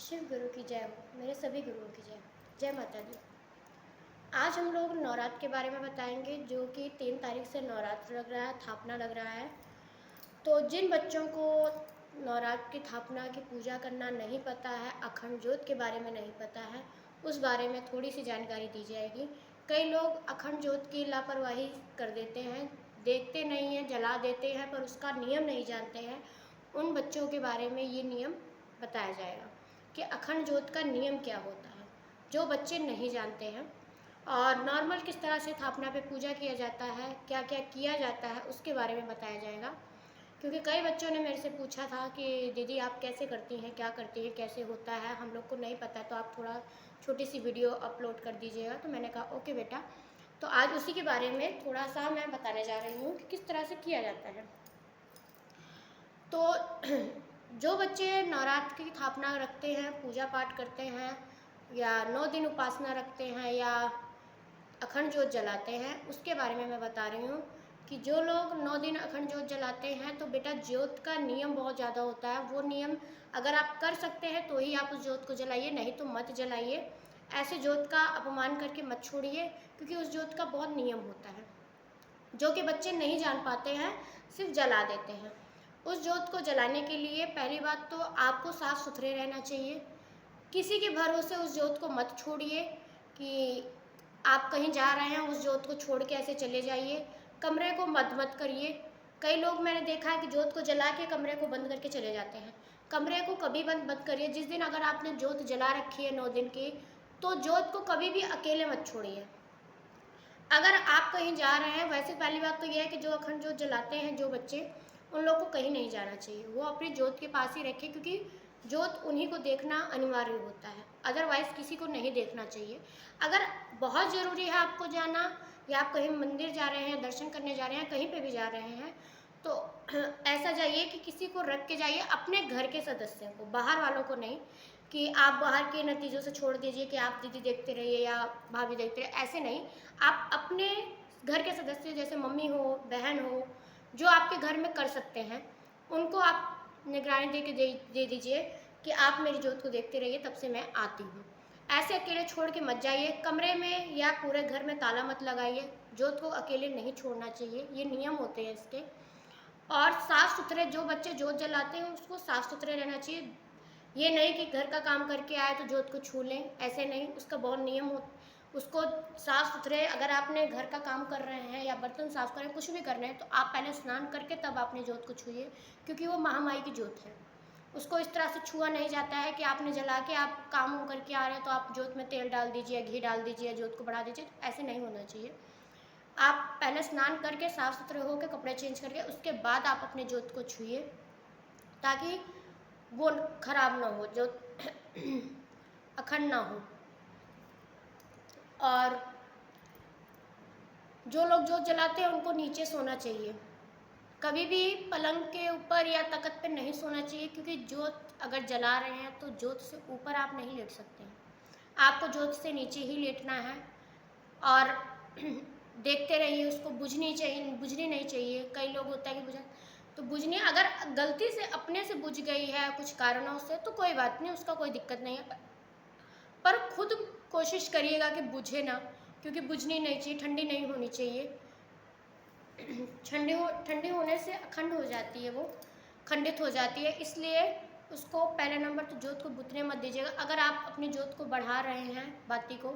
शिव गुरु की जय हो। मेरे सभी गुरुओं की जय हो। जय माता दी। आज हम लोग नवरात्र के बारे में बताएंगे, जो कि 3 तारीख से नवरात्र लग रहा है, थापना लग रहा है। तो जिन बच्चों को नवरात्र की थापना की पूजा करना नहीं पता है, अखंड ज्योत के बारे में नहीं पता है, उस बारे में थोड़ी सी जानकारी दी जाएगी। कई लोग अखंड ज्योत की लापरवाही कर देते हैं, देखते नहीं हैं, जला देते हैं, पर उसका नियम नहीं जानते हैं। उन बच्चों के बारे में ये नियम बताया जाएगा कि अखंड ज्योत का नियम क्या होता है, जो बच्चे नहीं जानते हैं। और नॉर्मल किस तरह से स्थापना पे पूजा किया जाता है, क्या क्या किया जाता है, उसके बारे में बताया जाएगा। क्योंकि कई बच्चों ने मेरे से पूछा था कि दीदी आप कैसे करती हैं, क्या करती हैं, कैसे होता है, हम लोग को नहीं पता, तो आप थोड़ा छोटी सी वीडियो अपलोड कर दीजिएगा। तो मैंने कहा ओके बेटा। तो आज उसी के बारे में थोड़ा सा मैं बताने जा रही हूँ कि किस तरह से किया जाता है। तो जो बच्चे नवरात्र की स्थापना रखते हैं, पूजा पाठ करते हैं, या 9 दिन उपासना रखते हैं, या अखंड ज्योत जलाते हैं, उसके बारे में मैं बता रही हूँ कि जो लोग 9 दिन अखंड ज्योत जलाते हैं, तो बेटा ज्योत का नियम बहुत ज़्यादा होता है। वो नियम अगर आप कर सकते हैं तो ही आप उस ज्योत को जलाइए, नहीं तो मत जलाइए। ऐसे ज्योत का अपमान करके मत छोड़िए, क्योंकि उस ज्योत का बहुत नियम होता है, जो कि बच्चे नहीं जान पाते हैं, सिर्फ जला देते हैं। उस ज्योत को जलाने के लिए पहली बात तो आपको साफ़ सुथरे रहना चाहिए। किसी के भरोसे उस ज्योत को मत छोड़िए कि आप कहीं जा रहे हैं उस ज्योत को छोड़ के ऐसे चले जाइए। कमरे को मत करिए। कई लोग मैंने देखा है कि ज्योत को जला के कमरे को बंद करके चले जाते हैं। कमरे को कभी बंद मत करिए। जिस दिन अगर आपने ज्योत जला रखी है 9 दिन की, तो ज्योत को कभी भी अकेले मत छोड़िए। अगर आप कहीं जा रहे हैं, वैसे पहली बात तो यह है कि जो अखंड ज्योत जलाते हैं जो बच्चे, उन लोग को कहीं नहीं जाना चाहिए। वो अपनी ज्योत के पास ही रखें, क्योंकि ज्योत उन्हीं को देखना अनिवार्य होता है, अदरवाइज़ किसी को नहीं देखना चाहिए। अगर बहुत ज़रूरी है आपको जाना, या आप कहीं मंदिर जा रहे हैं, दर्शन करने जा रहे हैं, कहीं पे भी जा रहे हैं, तो ऐसा जाइए कि किसी को रख के जाइए, अपने घर के सदस्यों को, बाहर वालों को नहीं कि आप बाहर के नतीजों से छोड़ दीजिए कि आप दीदी देखते रहिए या भाभी देखते रहिए, ऐसे नहीं। आप अपने घर के सदस्य, जैसे मम्मी हो, बहन हो, जो आपके घर में कर सकते हैं, उनको आप निगरानी दे दीजिए कि आप मेरी ज्योत को देखते रहिए, तब से मैं आती हूँ। ऐसे अकेले छोड़ के मत जाइए। कमरे में या पूरे घर में ताला मत लगाइए। ज्योत को अकेले नहीं छोड़ना चाहिए, ये नियम होते हैं इसके। और साफ़ सुथरे, जो बच्चे ज्योत जलाते हैं उसको साफ़ सुथरे रहना चाहिए। ये नहीं कि घर का काम करके आए तो ज्योत को छू लें, ऐसे नहीं, उसका बहुत नियम हो। उसको साफ़ सुथरे, अगर आपने घर का काम कर रहे हैं या बर्तन साफ़ कर रहे हैं, कुछ भी कर रहे हैं, तो आप पहले स्नान करके तब अपनी ज्योत को छूइए, क्योंकि वो महामाई की ज्योत है। उसको इस तरह से छुआ नहीं जाता है कि आपने जला के आप काम वाम करके आ रहे हैं तो आप ज्योत में तेल डाल दीजिए, घी डाल दीजिए, ज्योत को बढ़ा दीजिए, ऐसे नहीं होना चाहिए। आप पहले स्नान करके साफ़ सुथरे होकर कपड़े चेंज करके उसके बाद आप अपनी ज्योत को छूइए, ताकि वो खराब ना हो, जो अखंड ना हो। और जो लोग ज्योत जलाते हैं उनको नीचे सोना चाहिए। कभी भी पलंग के ऊपर या तख्त पे नहीं सोना चाहिए, क्योंकि ज्योत अगर जला रहे हैं तो ज्योत से ऊपर आप नहीं लेट सकते हैं, आपको ज्योत से नीचे ही लेटना है। और देखते रहिए, उसको बुझनी नहीं चाहिए। कई लोग होता है कि बुझा, तो बुझनी, अगर गलती से अपने से बुझ गई है कुछ कारणों से तो कोई बात नहीं, उसका कोई दिक्कत नहीं है, पर खुद कोशिश करिएगा कि बुझे ना, क्योंकि बुझनी नहीं चाहिए, ठंडी नहीं होनी चाहिए। ठंडी होने से अखंड हो जाती है, वो खंडित हो जाती है। इसलिए उसको पहले नंबर तो ज्योत को बुझने मत दीजिएगा। अगर आप अपनी ज्योत को बढ़ा रहे हैं बाती को,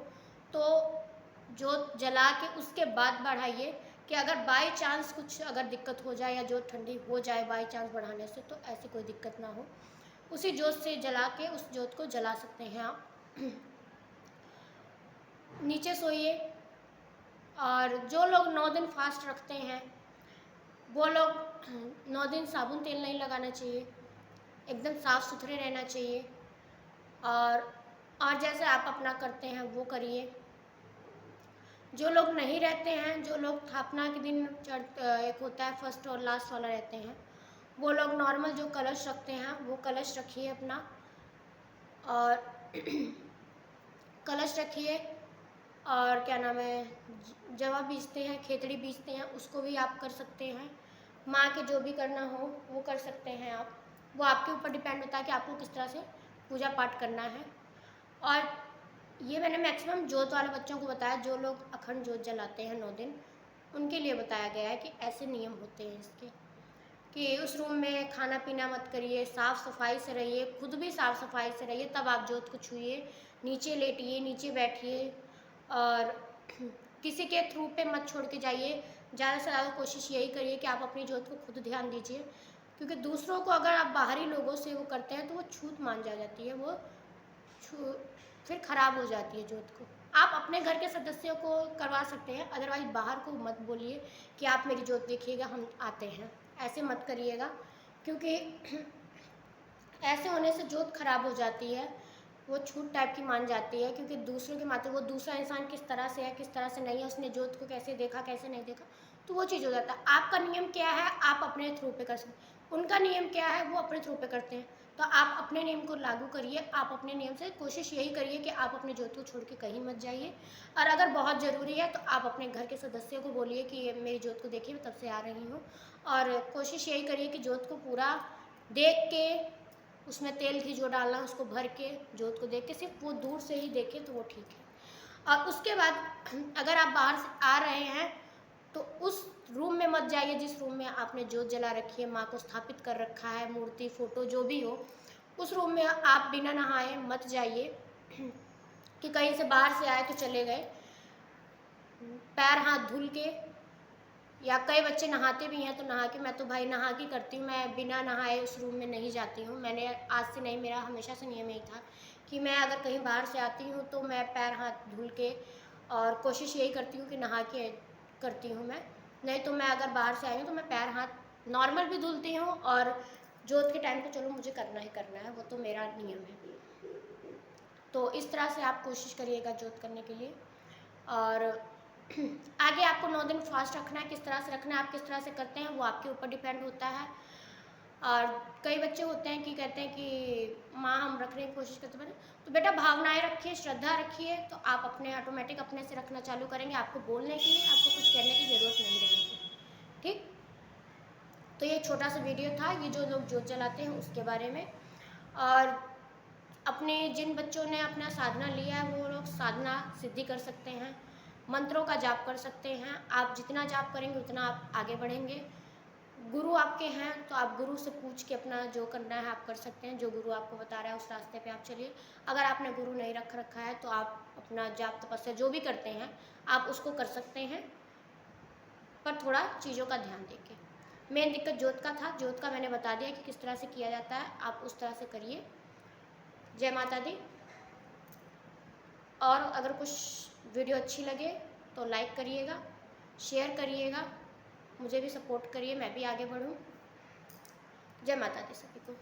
तो ज्योत जला के उसके बाद बढ़ाइए, कि अगर बाई चांस कुछ अगर दिक्कत हो जाए या ज्योत ठंडी हो जाए बाई चांस बढ़ाने से, तो ऐसी कोई दिक्कत ना हो। उसी ज्योत से जला के उस ज्योत को जला सकते हैं आप। नीचे सोइए। और जो लोग 9 दिन फास्ट रखते हैं, वो लोग 9 दिन साबुन तेल नहीं लगाना चाहिए, एकदम साफ़ सुथरे रहना चाहिए। और जैसे आप अपना करते हैं वो करिए। जो लोग नहीं रहते हैं, जो लोग स्थापना के दिन एक होता है फर्स्ट और लास्ट वाला रहते हैं, वो लोग नॉर्मल जो कलश रखते हैं वो कलश रखिए अपना। और कलश रखिए। और क्या नाम है, जवा बीजते हैं, खेतड़ी बीजते हैं, उसको भी आप कर सकते हैं। माँ के जो भी करना हो वो कर सकते हैं आप। वो आपके ऊपर डिपेंड होता है कि आपको किस तरह से पूजा पाठ करना है। और ये मैंने मैक्सिमम जोत वाले बच्चों को बताया, जो लोग अखंड जोत जलाते हैं 9 दिन, उनके लिए बताया गया है कि ऐसे नियम होते हैं इसके, कि उस रूम में खाना पीना मत करिए, साफ़ सफाई से रहिए, खुद भी साफ़ सफाई से रहिए, तब आप जोत को छूइए, नीचे लेटिए, नीचे बैठिए, और किसी के थ्रू पे मत छोड़ के जाइए। ज़्यादा से ज़्यादा कोशिश यही करिए कि आप अपनी जोत को खुद ध्यान दीजिए, क्योंकि दूसरों को अगर आप बाहरी लोगों से वो करते हैं तो वो छूत मान जा जाती है, वो फिर ख़राब हो जाती है जोत को। आप अपने घर के सदस्यों को करवा सकते हैं, अदरवाइज़ बाहर को मत बोलिए कि आप मेरी जोत देखिएगा, हम आते हैं, ऐसे मत करिएगा, क्योंकि ऐसे होने से जोत खराब हो जाती है, वो छूट टाइप की मान जाती है, क्योंकि दूसरों के माथे वो दूसरा इंसान किस तरह से है, किस तरह से नहीं है, उसने जोत को कैसे देखा, कैसे नहीं देखा, तो वो चीज़ हो जाता है। आपका नियम क्या है, आप अपने थ्रू पे कर सकते हैं, उनका नियम क्या है, वो अपने थ्रू पे करते हैं, तो आप अपने नियम को लागू करिए। आप अपने नियम से कोशिश यही करिए कि आप अपने जोत को छोड़ के कहीं मत जाइए, और अगर बहुत ज़रूरी है तो आप अपने घर के सदस्यों को बोलिए कि मेरी जोत को देखिए, मैं तब से आ रही हूँ, और कोशिश यही करिए कि जोत को पूरा देख के, उसमें तेल घी जो डालना उसको भर के, जोत को देख के, सिर्फ वो दूर से ही देखें तो वो ठीक है। और उसके बाद अगर आप बाहर से आ रहे हैं तो उस रूम में मत जाइए जिस रूम में आपने जोत जला रखी है, माँ को स्थापित कर रखा है, मूर्ति फोटो जो भी हो, उस रूम में आप बिना नहाए मत जाइए, कि कहीं से बाहर से आए तो चले गए, पैर हाथ धुल के, या कई बच्चे नहाते भी हैं तो नहा के, मैं तो भाई नहा के करती हूँ, मैं बिना नहाए उस रूम में नहीं जाती हूँ। मैंने आज से नहीं, मेरा हमेशा से नियम यही था कि मैं अगर कहीं बाहर से आती हूँ तो मैं पैर हाथ धुल के, और कोशिश यही करती हूँ कि नहा के करती हूँ मैं, नहीं तो मैं अगर बाहर से आई हूँ तो मैं पैर हाथ नॉर्मल भी धुलती हूँ, और जोत के टाइम तो चलो मुझे करना ही करना है, वो तो मेरा नियम है। तो इस तरह से आप कोशिश करिएगा जोत करने के लिए। और आगे आपको 9 दिन फास्ट रखना है, किस तरह से रखना है, आप किस तरह से करते हैं वो आपके ऊपर डिपेंड होता है। और कई बच्चे होते हैं कि कहते हैं कि माँ हम रखने की कोशिश करते हैं, तो बेटा भावनाएं रखिए, श्रद्धा रखिए, तो आप अपने ऑटोमेटिक अपने से रखना चालू करेंगे, आपको बोलने के लिए, आपको कुछ कहने की ज़रूरत नहीं रहेगी। ठीक, तो ये छोटा सा वीडियो था, ये जो लोग जोत जलाते हैं उसके बारे में। और अपने जिन बच्चों ने अपना साधना लिया है वो लोग साधना सिद्धि कर सकते हैं, मंत्रों का जाप कर सकते हैं। आप जितना जाप करेंगे उतना आप आगे बढ़ेंगे। गुरु आपके हैं तो आप गुरु से पूछ के अपना जो करना है आप कर सकते हैं, जो गुरु आपको बता रहा है उस रास्ते पे आप चलिए। अगर आपने गुरु नहीं रखा है तो आप अपना जाप तपस्या जो भी करते हैं आप उसको कर सकते हैं, पर थोड़ा चीज़ों का ध्यान देके। मेन दिक्कत जोत का था, जोत का मैंने बता दिया कि किस तरह से किया जाता है, आप उस तरह से करिए। जय माता दी। और अगर कुछ वीडियो अच्छी लगे तो लाइक करिएगा, शेयर करिएगा, मुझे भी सपोर्ट करिए, मैं भी आगे बढ़ूँ। जय माता दी सभी को।